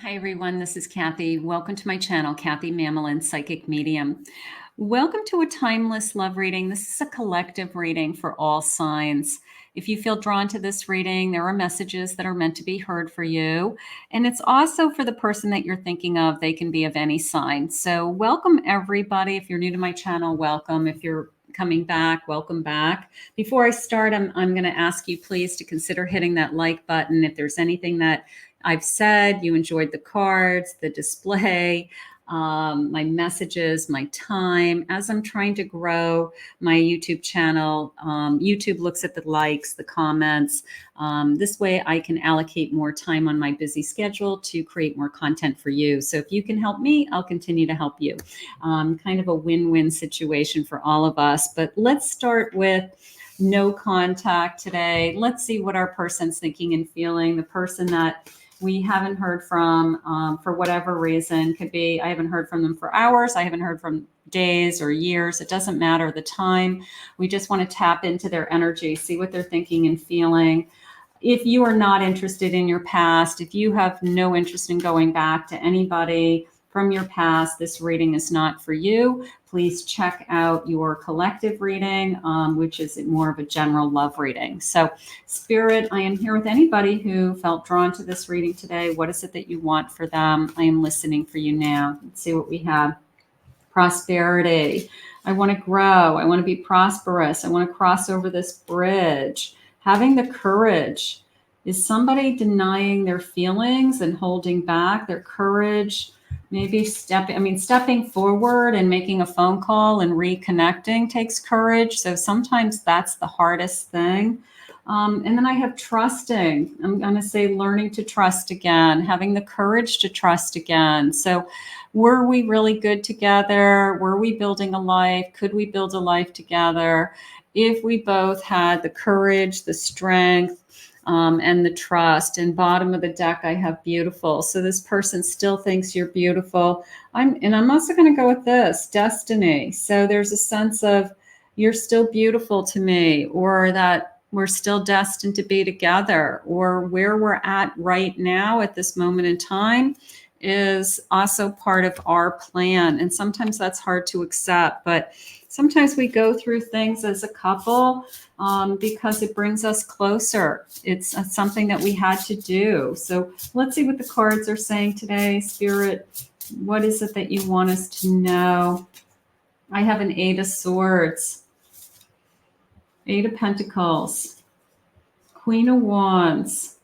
Hi everyone, this is Kathy. Welcome to my channel, Kathy Mamelin, Psychic Medium. Welcome to a timeless love reading. This is a collective reading for all signs. If you feel drawn to this reading, there are messages that are meant to be heard for you. And it's also for the person that you're thinking of. They can be of any sign. So welcome everybody. If you're new to my channel, welcome. If you're coming back, welcome back. Before I start, I'm going to ask you please to consider hitting that like button. If there's anything that I've said, you enjoyed the cards, the display, my messages, my time. As I'm trying to grow my YouTube channel, YouTube looks at the likes, the comments. This way I can allocate more time on my busy schedule to create more content for you. So if you can help me, I'll continue to help you. Kind of a win-win situation for all of us. But let's start with no contact today. Let's see what our person's thinking and feeling. The person that we haven't heard from for whatever reason. Could be I haven't heard from them for hours. I haven't heard from days or years. It doesn't matter the time. We just want to tap into their energy, see what they're thinking and feeling. If you are not interested in your past, if you have no interest in going back to anybody from your past, this reading is not for you. Please check out your collective reading, which is more of a general love reading. So Spirit, I am here with anybody who felt drawn to this reading today. What is it that you want for them? I am listening for you now. Let's see what we have. Prosperity. I want to grow. I want to be prosperous. I want to cross over this bridge. Having the courage. Is somebody denying their feelings and holding back their courage? Maybe stepping forward and making a phone call and reconnecting takes courage. So sometimes that's the hardest thing. And then I have trusting. I'm going to say learning to trust again, having the courage to trust again. So were we really good together? Were we building a life? Could we build a life together? If we both had the courage, the strength, and the trust. And bottom of the deck, I have beautiful. So this person still thinks you're beautiful. I'm also going to go with this, destiny. So there's a sense of you're still beautiful to me, or that we're still destined to be together, or where we're at right now at this moment in time is also part of our plan. And sometimes that's hard to accept, but sometimes we go through things as a couple because it brings us closer. It's something that we had to do. So let's see what the cards are saying today. Spirit, what is it that you want us to know? I have an 8 of Swords, 8 of Pentacles, Queen of Wands,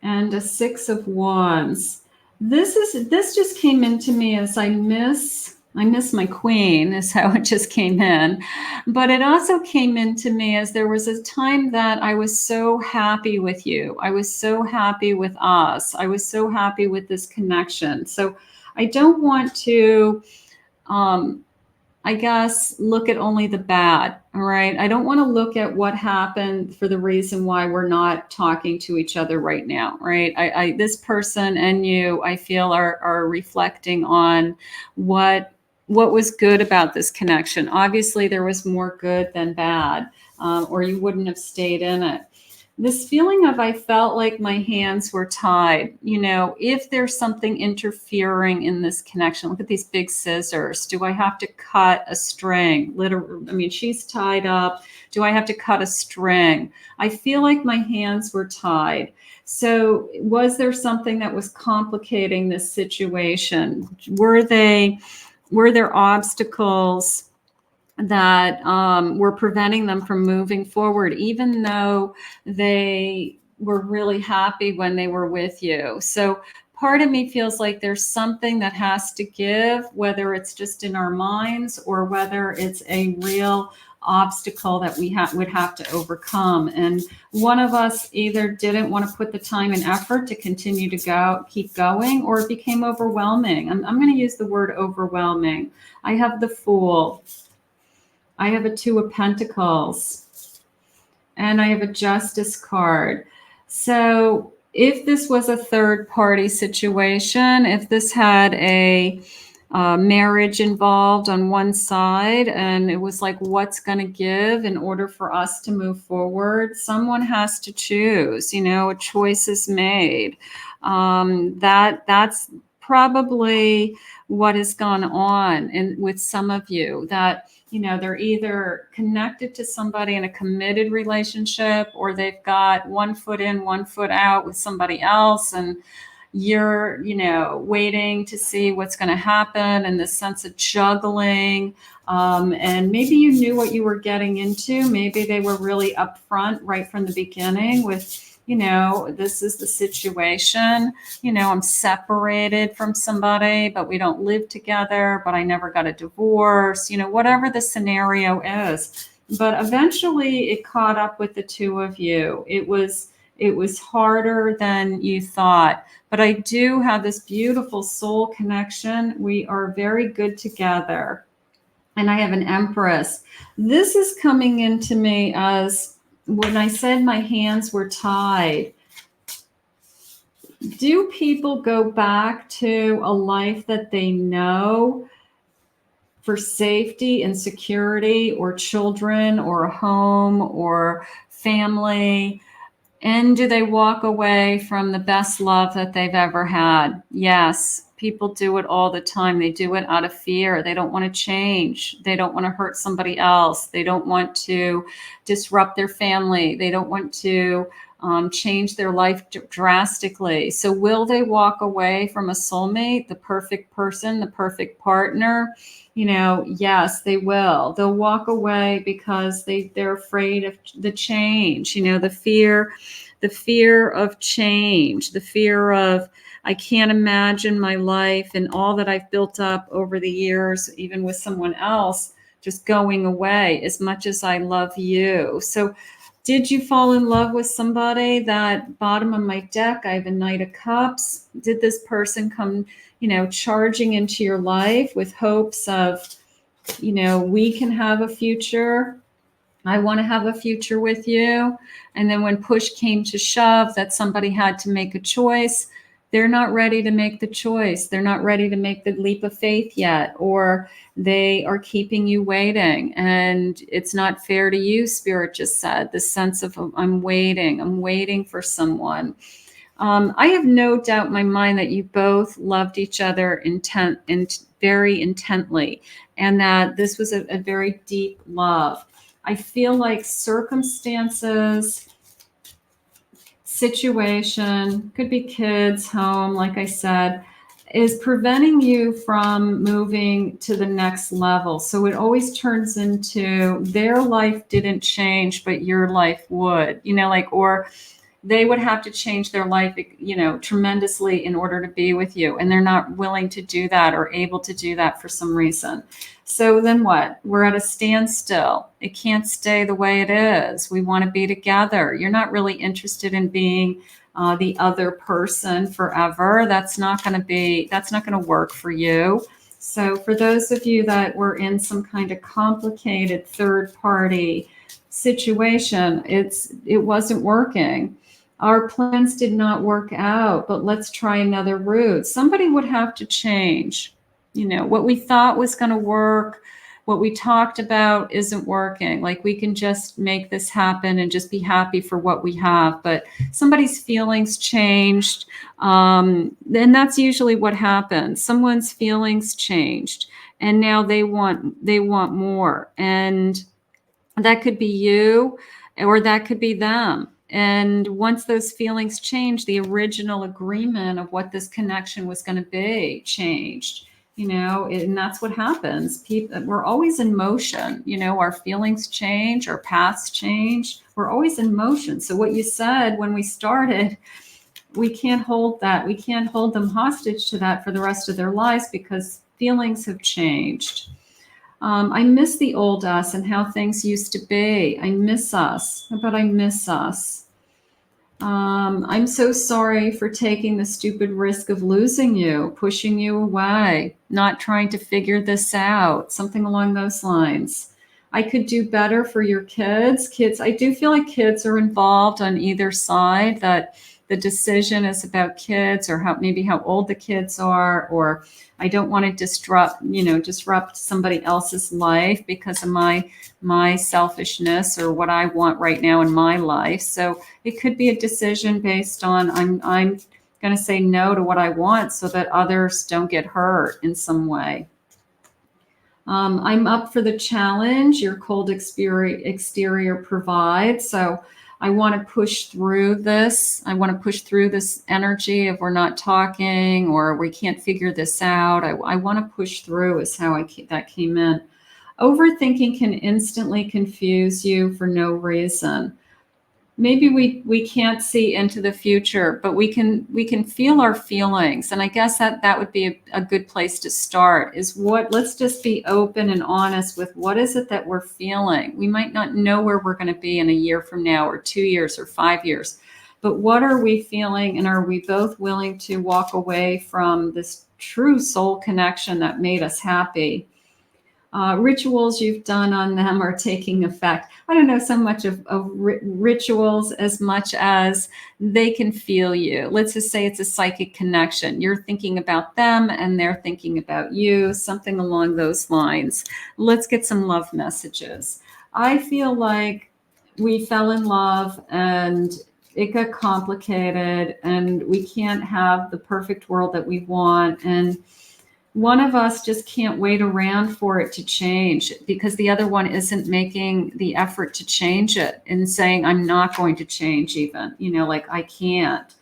and a 6 of Wands. This just came into me as I miss my queen, is how it just came in. But it also came into me as there was a time that I was so happy with you. I was so happy with us. I was so happy with this connection. So I don't want to, I guess, look at only the bad, all right? I don't want to look at what happened for the reason why we're not talking to each other right now, right? This person and you, I feel, are reflecting on what was good about this connection. Obviously, there was more good than bad, or you wouldn't have stayed in it. This feeling of I felt like my hands were tied. You know, if there's something interfering in this connection, look at these big scissors. Do I have to cut a string? Literally, I mean, she's tied up. Do I have to cut a string? I feel like my hands were tied. So was there something that was complicating this situation? Were there obstacles that were preventing them from moving forward, even though they were really happy when they were with you? So part of me feels like there's something that has to give, whether it's just in our minds or whether it's a real obstacle that we would have to overcome. And one of us either didn't want to put the time and effort to continue to keep going, or it became overwhelming. I'm going to use the word overwhelming. I have the Fool. I have a 2 of Pentacles, and I have a Justice card. So if this was a third party situation, if this had a marriage involved on one side, and it was like, what's going to give in order for us to move forward? Someone has to choose, you know, a choice is made. That's probably what has gone on with some of you, that they're either connected to somebody in a committed relationship, or they've got one foot in, one foot out with somebody else, and you're waiting to see what's going to happen, and this sense of juggling. And maybe you knew what you were getting into. Maybe they were really upfront right from the beginning with, this is the situation. I'm separated from somebody, but we don't live together, but I never got a divorce, whatever the scenario is. But eventually it caught up with the two of you. It was harder than you thought. But I do have this beautiful soul connection. We are very good together. And I have an Empress. This is coming into me as when I said my hands were tied. Do people go back to a life that they know for safety and security, or children, or a home, or family? And do they walk away from the best love that they've ever had? Yes, people do it all the time. They do it out of fear. They don't want to change. They don't want to hurt somebody else. They don't want to disrupt their family. They don't want to change their life drastically. So will they walk away from a soulmate, the perfect person, the perfect partner? Yes, they will. They'll walk away because they're afraid of the change, the fear of change, the fear of, I can't imagine my life and all that I've built up over the years, even with someone else, just going away as much as I love you. So did you fall in love with somebody? That bottom of my deck, I have a Knight of Cups. Did this person come, charging into your life with hopes of, we can have a future? I want to have a future with you. And then when push came to shove, that somebody had to make a choice, they're not ready to make the choice. They're not ready to make the leap of faith yet, or they are keeping you waiting. And it's not fair to you, Spirit just said, the sense of, I'm waiting for someone. I have no doubt in my mind that you both loved each other very intently, and that this was a very deep love. I feel like circumstances, situation, could be kids, home, like I said, is preventing you from moving to the next level. So it always turns into their life didn't change, but your life would, or they would have to change their life, tremendously in order to be with you. And they're not willing to do that or able to do that for some reason. So then what? We're at a standstill. It can't stay the way it is. We want to be together. You're not really interested in being the other person forever. That's not going to work for you. So for those of you that were in some kind of complicated third party situation, it wasn't working. Our plans did not work out, but let's try another route. Somebody would have to change. What we thought was going to work, what we talked about isn't working. Like, we can just make this happen and just be happy for what we have. But somebody's feelings changed. And that's usually what happens. Someone's feelings changed, and now they want more. And that could be you, or that could be them. And once those feelings change, the original agreement of what this connection was going to be changed, and that's what happens. We're always in motion. Our feelings change, our paths change. We're always in motion. So what you said when we started, we can't hold that. We can't hold them hostage to that for the rest of their lives, because feelings have changed. I miss the old us and how things used to be. I miss us, but I miss us. I'm so sorry for taking the stupid risk of losing you, pushing you away, not trying to figure this out, something along those lines. I could do better for your kids. I do feel like kids are involved on either side, that the decision is about kids, or how old the kids are, or I don't want to disrupt somebody else's life because of my selfishness or what I want right now in my life. So it could be a decision based on, I'm going to say no to what I want so that others don't get hurt in some way. I'm up for the challenge your cold exterior provides. So I want to push through this. I want to push through this energy of we're not talking or we can't figure this out. I want to push through is how that came in. Overthinking can instantly confuse you for no reason. Maybe we can't see into the future, but we can feel our feelings. And I guess that would be a good place to start is let's just be open and honest with what is it that we're feeling. We might not know where we're going to be in a year from now or 2 years or 5 years, but what are we feeling? And are we both willing to walk away from this true soul connection that made us happy? Rituals you've done on them are taking effect. I don't know so much of rituals as much as they can feel you. Let's just say it's a psychic connection. You're thinking about them and they're thinking about you, something along those lines. Let's get some love messages. I feel like we fell in love and it got complicated and we can't have the perfect world that we want. And one of us just can't wait around for it to change because the other one isn't making the effort to change it and saying, I'm not going to change even, like I can't.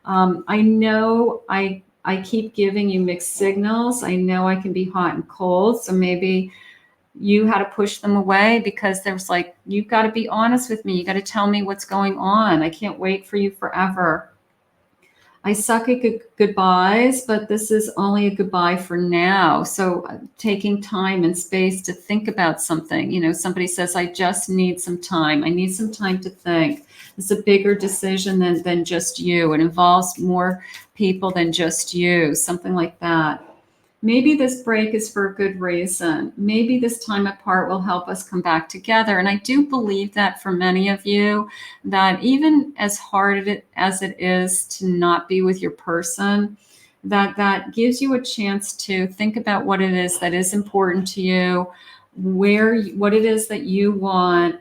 I know I keep giving you mixed signals. I know I can be hot and cold. So maybe you had to push them away because there's like, you've got to be honest with me. You got to tell me what's going on. I can't wait for you forever. I suck at goodbyes, but this is only a goodbye for now. So taking time and space to think about something, somebody says, I just need some time. I need some time to think. It's a bigger decision than just you. It involves more people than just you, something like that. Maybe this break is for a good reason. Maybe this time apart will help us come back together. And I do believe that for many of you, that even as hard as it is to not be with your person, that gives you a chance to think about what it is that is important to you, what it is that you want.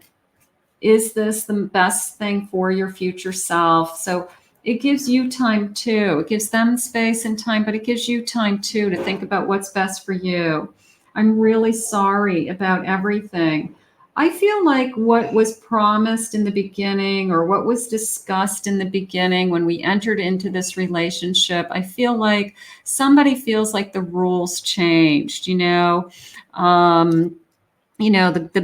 Is this the best thing for your future self? So it gives you time too. It gives them space and time, but it gives you time too to think about what's best for you. I'm really sorry about everything. I feel like what was promised in the beginning or what was discussed in the beginning when we entered into this relationship, I feel like somebody feels like the rules changed, the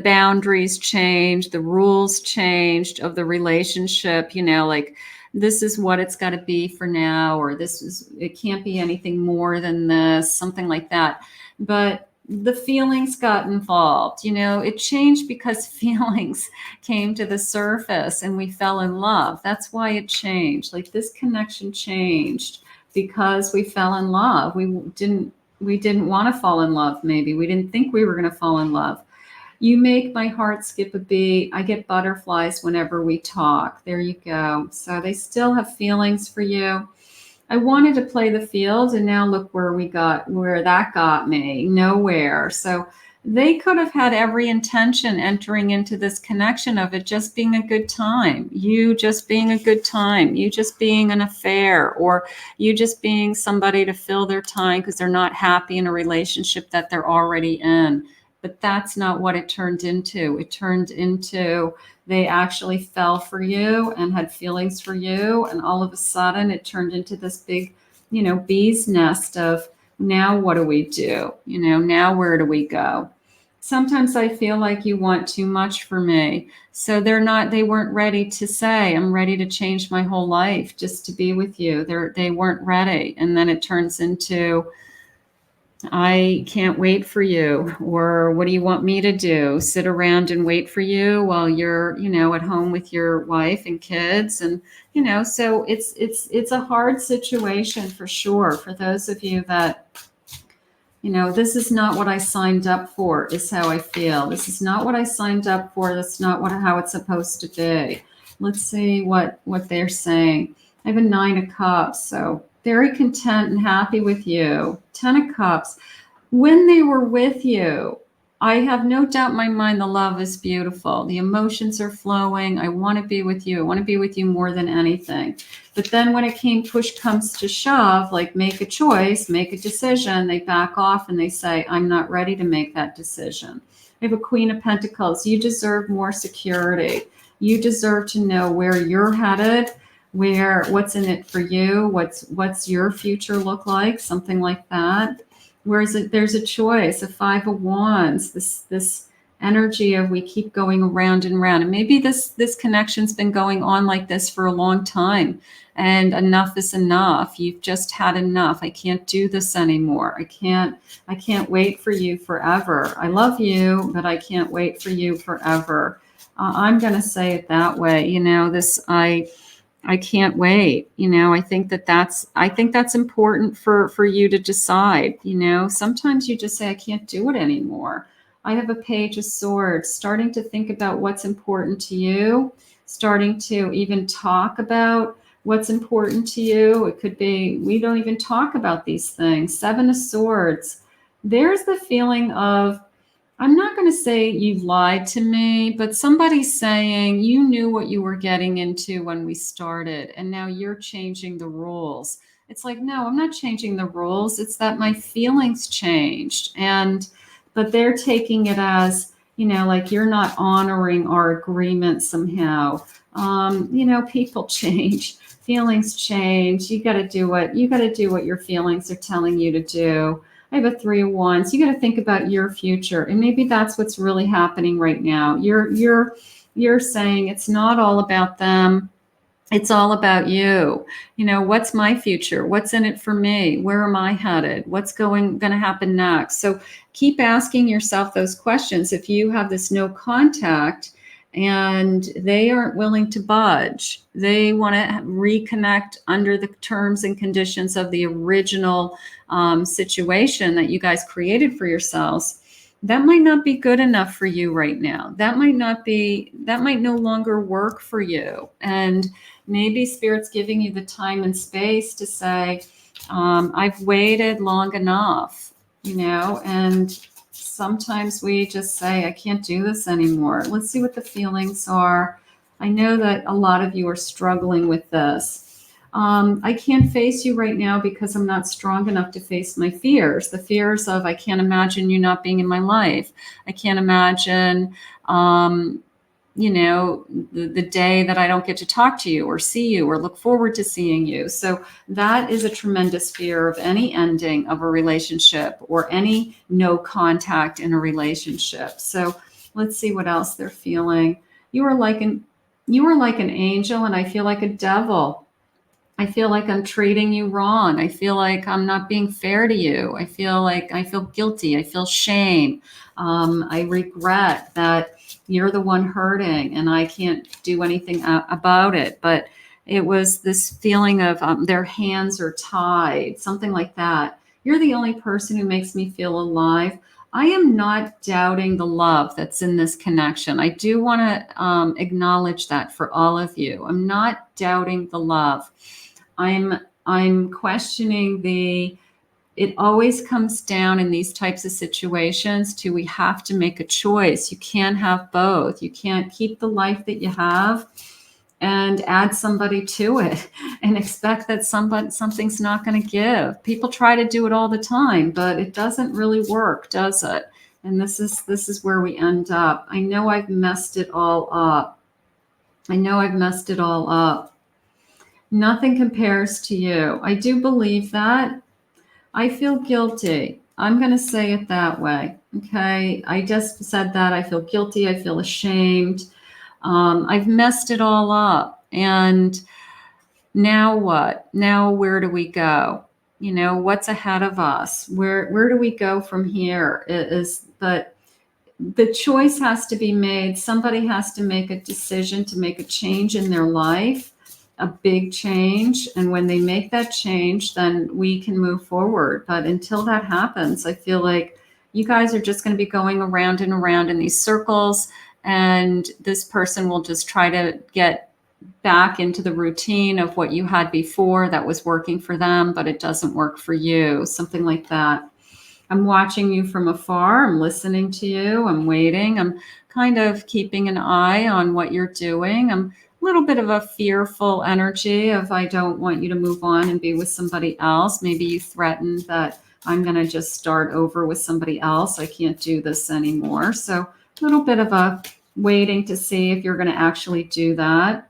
boundaries changed, the rules changed of the relationship, like this is what it's got to be for now, or it can't be anything more than this, something like that. But the feelings got involved, it changed because feelings came to the surface and we fell in love. That's why it changed. Like this connection changed because we fell in love. We didn't want to fall in love. Maybe we didn't think we were going to fall in love. You make my heart skip a beat. I get butterflies whenever we talk. There you go. So they still have feelings for you. I wanted to play the field, and now look where that got me. Nowhere. So they could have had every intention entering into this connection of it just being a good time. You just being a good time. You just being an affair, or you just being somebody to fill their time because they're not happy in a relationship that they're already in. But that's not what it turned into. It turned into they actually fell for you and had feelings for you. And all of a sudden it turned into this big, bee's nest of now what do we do? Now where do we go? Sometimes I feel like you want too much for me. So they weren't ready to say, I'm ready to change my whole life just to be with you. They weren't ready. And then it turns into, I can't wait for you, or what do you want me to do? Sit around and wait for you while you're, at home with your wife and kids. And, so it's a hard situation for sure. For those of you that, this is not what I signed up for, is how I feel. This is not what I signed up for. That's not how it's supposed to be. Let's see what they're saying. I have a 9 of Cups. So very content and happy with you. 10 of Cups. When they were with you, I have no doubt in my mind the love is beautiful. The emotions are flowing. I want to be with you. I want to be with you more than anything. But then when push comes to shove, like make a choice, make a decision, they back off and they say, I'm not ready to make that decision. I have a Queen of Pentacles. You deserve more security. You deserve to know where you're headed, what's in it for you, what's your future look like, something like that. Whereas there's a choice, a Five of Wands, this energy of we keep going around and around. And maybe this connection's been going on like this for a long time. And enough is enough. You've just had enough. I can't do this anymore. I can't wait for you forever. I love you, but I can't wait for you forever. I'm going to say it that way. I can't wait. I think that's important for you to decide. Sometimes you just say, I can't do it anymore. I have a Page of Swords, starting to think about what's important to you, starting to even talk about what's important to you. It could be, we don't even talk about these things. Seven of Swords. There's the feeling of, I'm not going to say you've lied to me, but somebody's saying you knew what you were getting into when we started, and now you're changing the rules. It's like, no, I'm not changing the rules. It's that my feelings changed. But they're taking it as, like you're not honoring our agreement somehow. People change, feelings change. You got to do what your feelings are telling you to do. I have a Three of Wands. You got to think about your future, and maybe that's what's really happening right now. You're saying it's not all about them. It's all about you. What's my future? What's in it for me? Where am I headed? What's going to happen next? So keep asking yourself those questions. If you have this no contact and they aren't willing to budge, they want to reconnect under the terms and conditions of the original situation that you guys created for yourselves, that might not be good enough for you right now. That might no longer work for you. And maybe Spirit's giving you the time and space to say, I've waited long enough, and sometimes we just say, I can't do this anymore. Let's see what the feelings are. I know that a lot of you are struggling with this. I can't face you right now because I'm not strong enough to face my fears. The fears of, I can't imagine you not being in my life. I can't imagine, the day that I don't get to talk to you or see you or look forward to seeing you. So that is a tremendous fear of any ending of a relationship or any no contact in a relationship. So let's see what else they're feeling. You are like an angel, and I feel like a devil. I feel like I'm treating you wrong. I feel like I'm not being fair to you. I feel guilty. I feel shame. I regret that you're the one hurting and I can't do anything about it. But it was this feeling of their hands are tied, something like that. You're the only person who makes me feel alive. I am not doubting the love that's in this connection. I do want to acknowledge that for all of you. I'm not doubting the love. I'm questioning it always comes down in these types of situations to, we have to make a choice. You can't have both. You can't keep the life that you have and add somebody to it and expect that something's not going to give. People try to do it all the time, but it doesn't really work, does it? And this is where we end up. I know I've messed it all up. Nothing compares to you. I do believe that. I feel guilty. I'm going to say it that way. Okay. I just said that. I feel guilty. I feel ashamed. I've messed it all up. And now what? Now where do we go? What's ahead of us? Where do we go from here? But the choice has to be made. Somebody has to make a decision to make a change in their life, a big change. And when they make that change, then we can move forward. But until that happens, I feel like you guys are just going to be going around and around in these circles. And this person will just try to get back into the routine of what you had before that was working for them, but it doesn't work for you. Something like that. I'm watching you from afar. I'm listening to you. I'm waiting. I'm kind of keeping an eye on what you're doing. I'm a little bit of a fearful energy of I don't want you to move on and be with somebody else. Maybe you threatened that I'm going to just start over with somebody else. I can't do this anymore. So a little bit of a waiting to see if you're going to actually do that.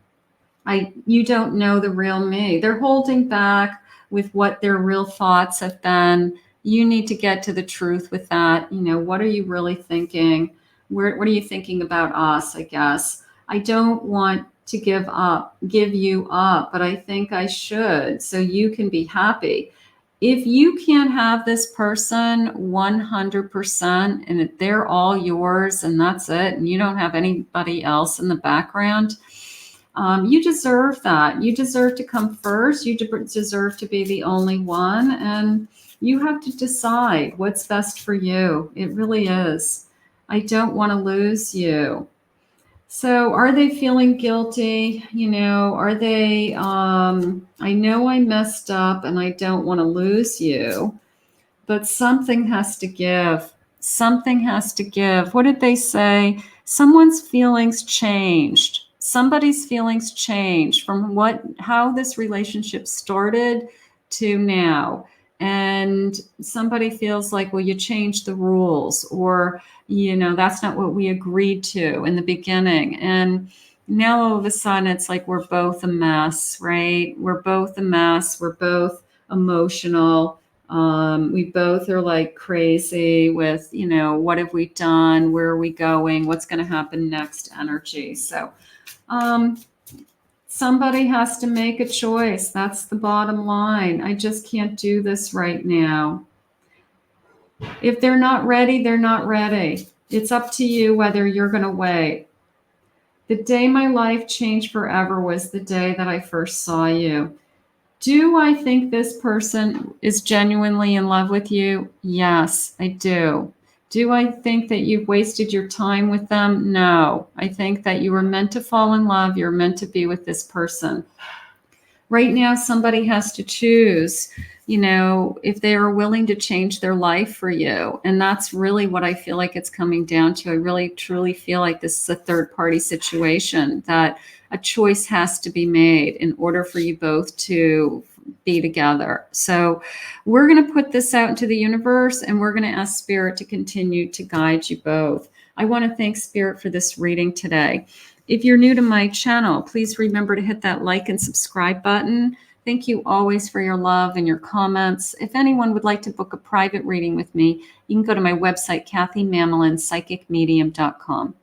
You don't know the real me. They're holding back with what their real thoughts have been. You need to get to the truth with that. You know, what are you really thinking? What are you thinking about us, I guess? I don't want to give you up, but I think I should so you can be happy. If you can't have this person 100% and they're all yours and that's it, and you don't have anybody else in the background, you deserve that. You deserve to come first. You deserve to be the only one. And you have to decide what's best for you. It really is. I don't want to lose you. So are they feeling guilty? You know, are they, I know I messed up and I don't want to lose you, but something has to give. Something has to give. What did they say? Someone's feelings changed. Somebody's feelings changed from how this relationship started to now. And somebody feels like, well, you changed the rules, or, you know, that's not what we agreed to in the beginning. And now all of a sudden it's like we're both a mess, right? We're both a mess. We're both emotional. We both are like crazy with, you know, what have we done? Where are we going? What's going to happen next energy? So somebody has to make a choice. That's the bottom line. I just can't do this right now. If they're not ready, they're not ready. It's up to you whether you're going to wait. The day my life changed forever was the day that I first saw you. Do I think this person is genuinely in love with you? Yes, I do. Do I think that you've wasted your time with them? No. I think that you were meant to fall in love. You're meant to be with this person. Right now, somebody has to choose, you know, if they are willing to change their life for you. And that's really what I feel like it's coming down to. I really, truly feel like this is a third-party situation, that a choice has to be made in order for you both to be together. So we're going to put this out into the universe, and we're going to ask Spirit to continue to guide you both. I want to thank Spirit for this reading today. If you're new to my channel, please remember to hit that like and subscribe button. Thank you always for your love and your comments. If anyone would like to book a private reading with me, you can go to my website, KathyMamolinsPsychicMedium.com.